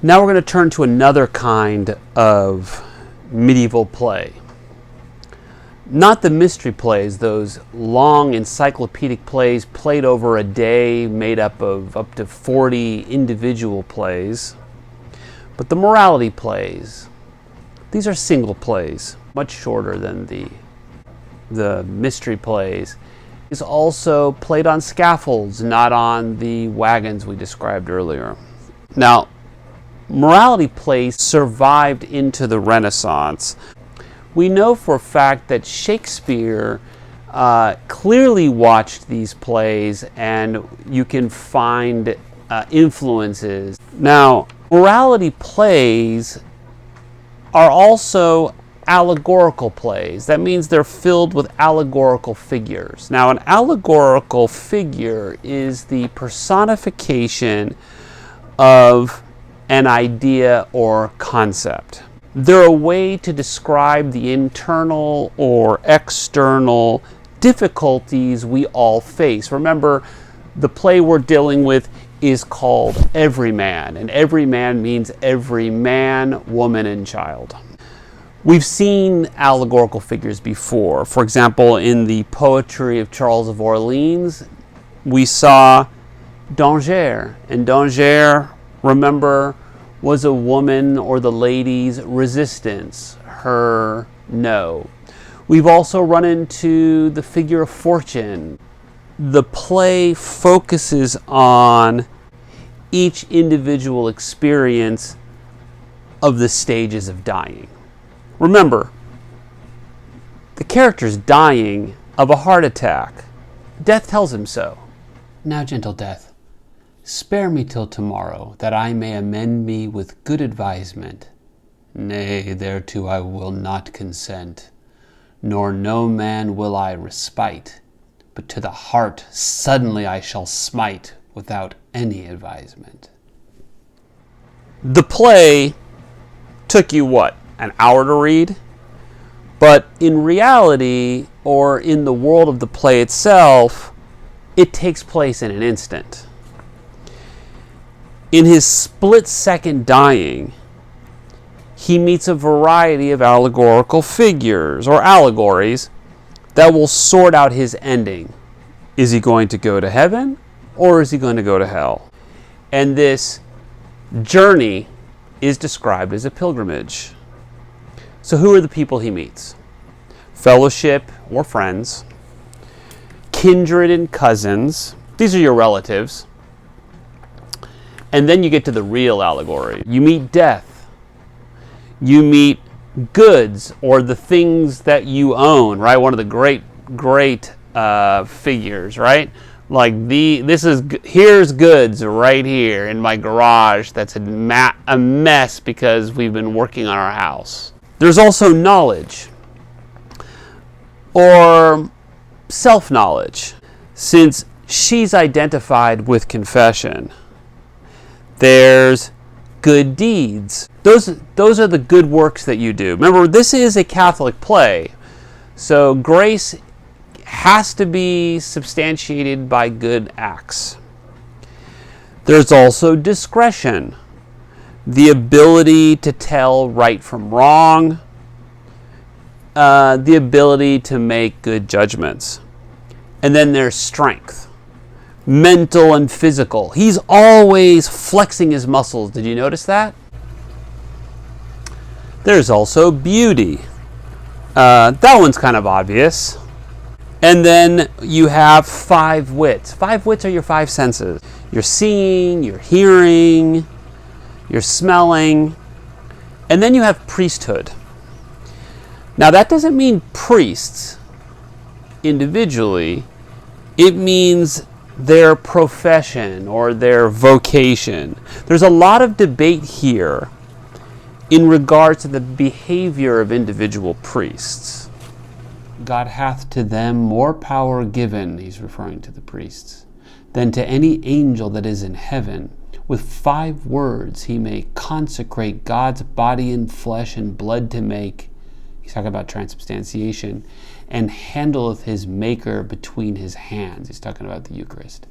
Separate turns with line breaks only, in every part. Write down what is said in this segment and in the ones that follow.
Now we're going to turn to another kind of medieval play. Not the mystery plays, those long encyclopedic plays played over a day, made up of up to 40 individual plays, but the morality plays. These are single plays, much shorter than the mystery plays. It's also played on scaffolds, not on the wagons we described earlier. Now, morality plays survived into the Renaissance. We know for a fact that Shakespeare clearly watched these plays, and you can find influences. Now, morality plays are also allegorical plays. That means they're filled with allegorical figures. Now, an allegorical figure is the personification of an idea or concept. They're a way to describe the internal or external difficulties we all face. Remember, the play we're dealing with is called Everyman, and Everyman means every man, woman, and child. We've seen allegorical figures before. For example, in the poetry of Charles of Orleans, we saw Dangers, and Dangers, remember, was a woman or the lady's resistance, her no. We've also run into the figure of Fortune. The play focuses on each individual experience of the stages of dying. Remember, the character's dying of a heart attack. Death tells him so. Now, gentle Death, spare me till tomorrow, that I may amend me with good advisement. Nay, thereto I will not consent, nor no man will I respite, but to the heart suddenly I shall smite, without any advisement. The play took you what, an hour to read? But in reality, or in the world of the play itself, it takes place in an instant. In his split-second dying, he meets a variety of allegorical figures, or allegories, that will sort out his ending. Is he going to go to heaven, or is he going to go to hell? And this journey is described as a pilgrimage. So who are the people he meets? Fellowship or friends, kindred and cousins. These are your relatives. And then you get to the real allegory. You meet death. You meet goods, or the things that you own, right? One of the great figures, right? Like here's goods right here in my garage that's a mess because we've been working on our house. There's also knowledge, or self-knowledge, since she's identified with confession. There's good deeds. Those are the good works that you do. Remember, this is a Catholic play, so grace has to be substantiated by good acts. There's also discretion, the ability to tell right from wrong, the ability to make good judgments. And then there's strength, mental and physical. He's always flexing his muscles. Did you notice that? There's also beauty. That one's kind of obvious. And then you have 5 wits. 5 wits are your 5 senses. You're seeing, you're hearing, you're smelling. And then you have priesthood. Now that doesn't mean priests individually. It means their profession or their vocation. There's a lot of debate here in regards to the behavior of individual priests. God hath to them more power given, he's referring to the priests, than to any angel that is in heaven. With 5 words he may consecrate God's body and flesh and blood to make, he's talking about transubstantiation, and handleth his maker between his hands. He's talking about the Eucharist.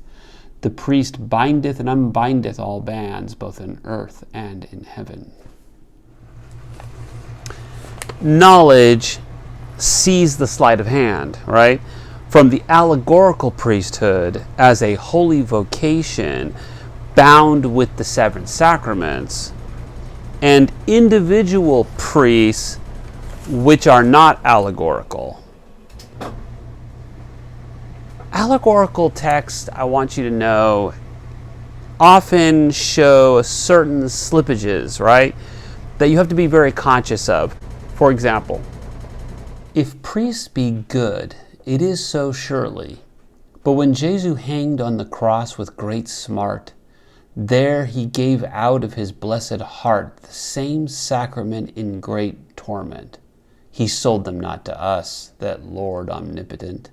The priest bindeth and unbindeth all bands, both in earth and in heaven. Knowledge sees the sleight of hand, right? From the allegorical priesthood as a holy vocation bound with the seven sacraments, and individual priests which are not allegorical. Allegorical texts, I want you to know, often show certain slippages, right, that you have to be very conscious of. For example, if priests be good, it is so surely. But when Jesus hanged on the cross with great smart, there he gave out of his blessed heart the same sacrament in great torment. He sold them not to us, that Lord omnipotent.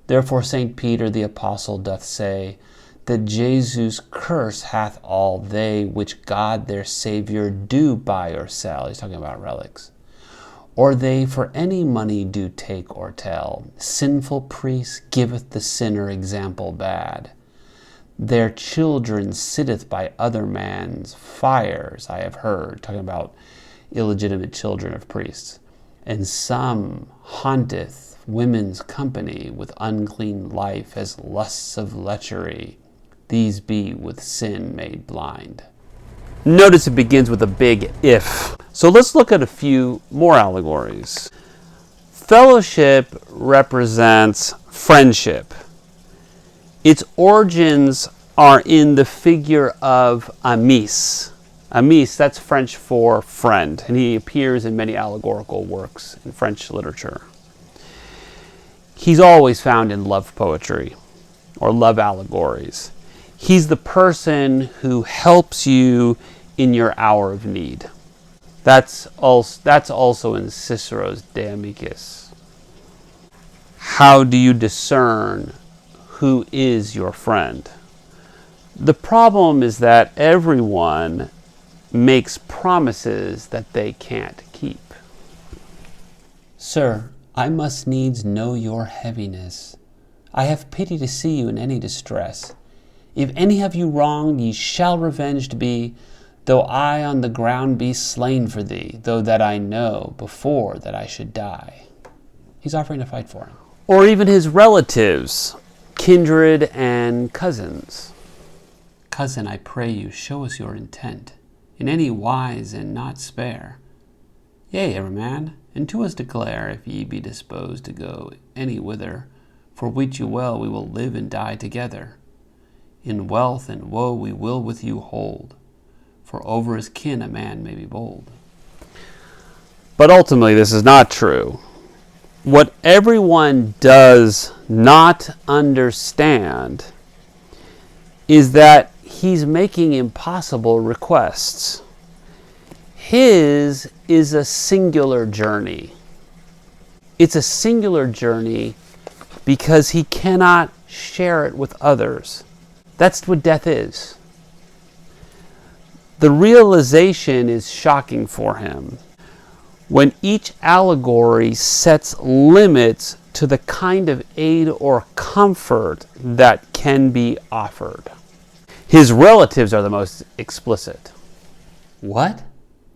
Therefore St. Peter the Apostle doth say, that Jesus' curse hath all they which God their Saviour do buy or sell. He's talking about relics. Or they for any money do take or tell. Sinful priest giveth the sinner example bad. Their children sitteth by other man's fires, I have heard, talking about illegitimate children of priests. And some haunteth women's company with unclean life as lusts of lechery. These be with sin made blind. Notice it begins with a big if. So let's look at a few more allegories. Fellowship represents friendship. Its origins are in the figure of Amis. Amis, that's French for friend, and he appears in many allegorical works in French literature. He's always found in love poetry or love allegories. He's the person who helps you in your hour of need. That's also in Cicero's De Amiciis. How do you discern who is your friend? The problem is that everyone makes promises that they can't keep. Sir, I must needs know your heaviness. I have pity to see you in any distress. If any have you wronged, ye shall revenged be, though I on the ground be slain for thee, though that I know before that I should die. He's offering to fight for him. Or even his relatives, kindred and cousins. Cousin, I pray you, show us your intent, in any wise and not spare. Yea, Everyman, and to us declare, if ye be disposed to go any whither, for wit you well we will live and die together. In wealth and woe we will with you hold, for over his kin a man may be bold. But ultimately this is not true. What everyone does not understand is that he's making impossible requests. His is a singular journey. It's a singular journey because he cannot share it with others. That's what death is. The realization is shocking for him when each allegory sets limits to the kind of aid or comfort that can be offered. His relatives are the most explicit. What?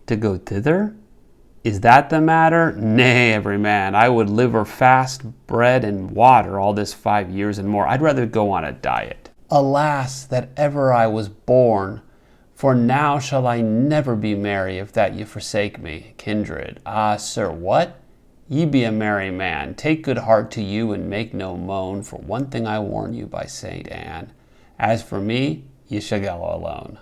To go thither? Is that the matter? Nay, Everyman, I would live or fast bread and water all this 5 years and more. I'd rather go on a diet. Alas, that ever I was born, for now shall I never be merry if that ye forsake me. Kindred, ah, sir, what? Ye be a merry man. Take good heart to you and make no moan, for one thing I warn you by Saint Anne. As for me, ye shall go alone.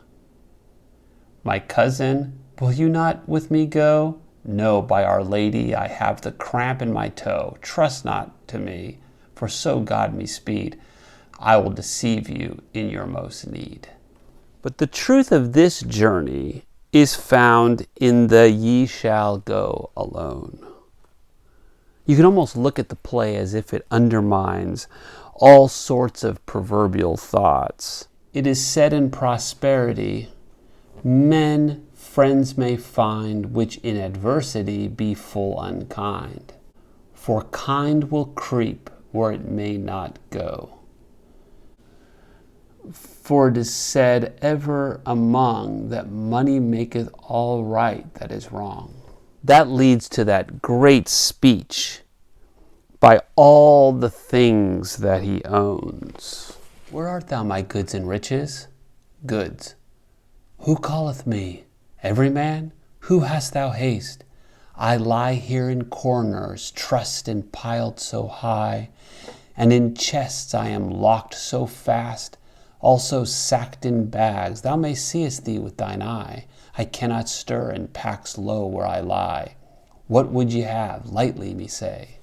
My cousin, will you not with me go? No, by Our Lady, I have the cramp in my toe. Trust not to me, for so God me speed, I will deceive you in your most need. But the truth of this journey is found in the ye shall go alone. You can almost look at the play as if it undermines all sorts of proverbial thoughts. It is said in prosperity, men friends may find, which in adversity be full unkind. For kind will creep where it may not go. For it is said ever among that money maketh all right that is wrong. That leads to that great speech by all the things that he owns. Where art thou, my goods and riches? Goods. Who calleth me? Everyman? Who hast thou haste? I lie here in corners, trussed and piled so high, and in chests I am locked so fast, also sacked in bags. Thou may seest thee with thine eye. I cannot stir, and packs low where I lie. What would ye have? Lightly me say.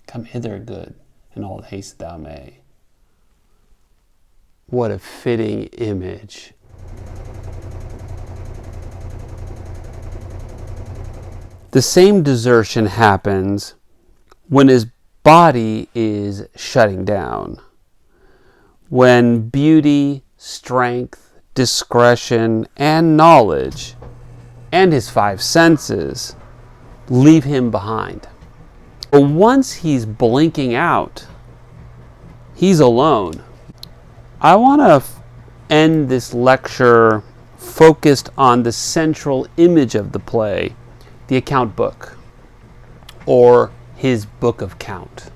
Come hither, good, and all haste thou may. What a fitting image. The same desertion happens when his body is shutting down. When beauty, strength, discretion, and knowledge, and his five senses leave him behind. But once he's blinking out, he's alone. I want to end this lecture focused on the central image of the play, the account book, or his book of count,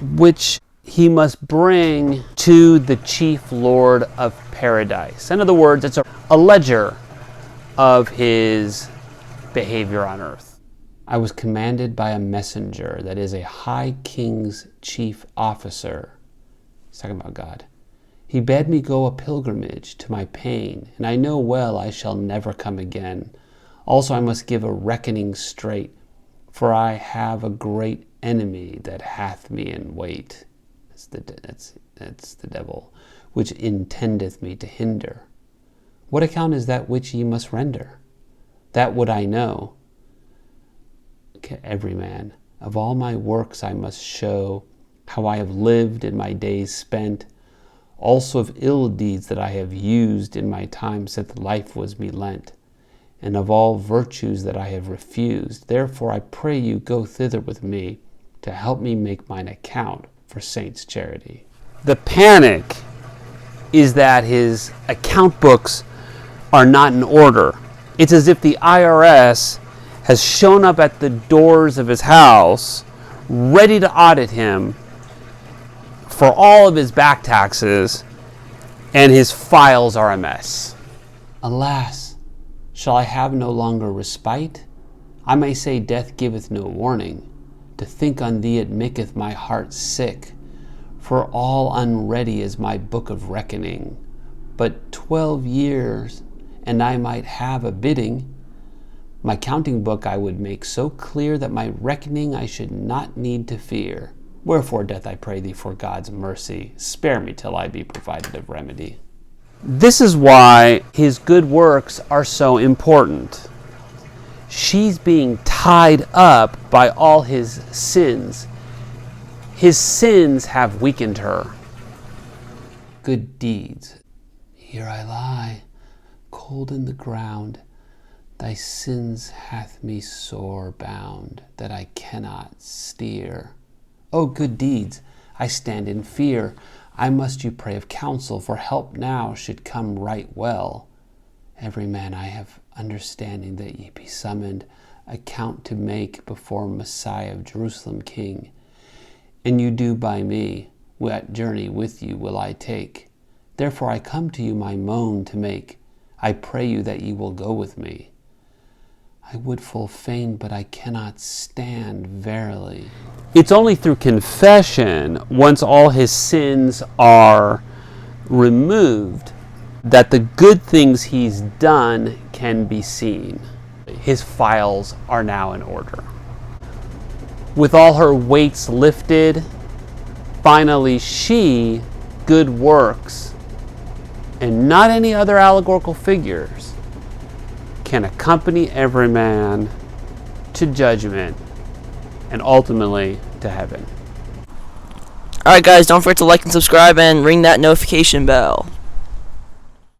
which he must bring to the chief lord of paradise. In other words, it's a ledger of his behavior on earth. I was commanded by a messenger, that is a high king's chief officer. He's talking about God. He bade me go a pilgrimage to my pain, and I know well I shall never come again. Also I must give a reckoning straight, for I have a great enemy that hath me in wait. That's the devil, which intendeth me to hinder. What account is that which ye must render? That would I know. Everyman, of all my works I must show how I have lived in my days spent, also of ill deeds that I have used in my time since life was me lent, and of all virtues that I have refused. Therefore I pray you go thither with me to help me make mine account for saints' charity. The panic is that his account books are not in order. It's as if the IRS has shown up at the doors of his house, ready to audit him for all of his back taxes, and his files are a mess. Alas, shall I have no longer respite? I may say death giveth no warning. To think on thee it maketh my heart sick, for all unready is my book of reckoning. But 12 years, and I might have a bidding. My counting book I would make so clear that my reckoning I should not need to fear. Wherefore doth I pray thee for God's mercy, spare me till I be provided of remedy. This is why his good works are so important. She's being tied up by all his sins. His sins have weakened her. Good deeds. Here I lie, cold in the ground. Thy sins hath me sore bound, that I cannot steer. O good deeds, I stand in fear. I must you pray of counsel, for help now should come right well. Everyman, I have understanding that ye be summoned, account to make before Messiah of Jerusalem King. And you do by me, what journey with you will I take. Therefore I come to you my moan to make. I pray you that ye will go with me. I would full fain, but I cannot stand, verily. It's only through confession, once all his sins are removed, that the good things he's done can be seen. His files are now in order. With all her weights lifted, finally she, good works, and not any other allegorical figures, can accompany Everyman to judgment and ultimately to heaven.
Alright guys, don't forget to like and subscribe and ring that notification bell.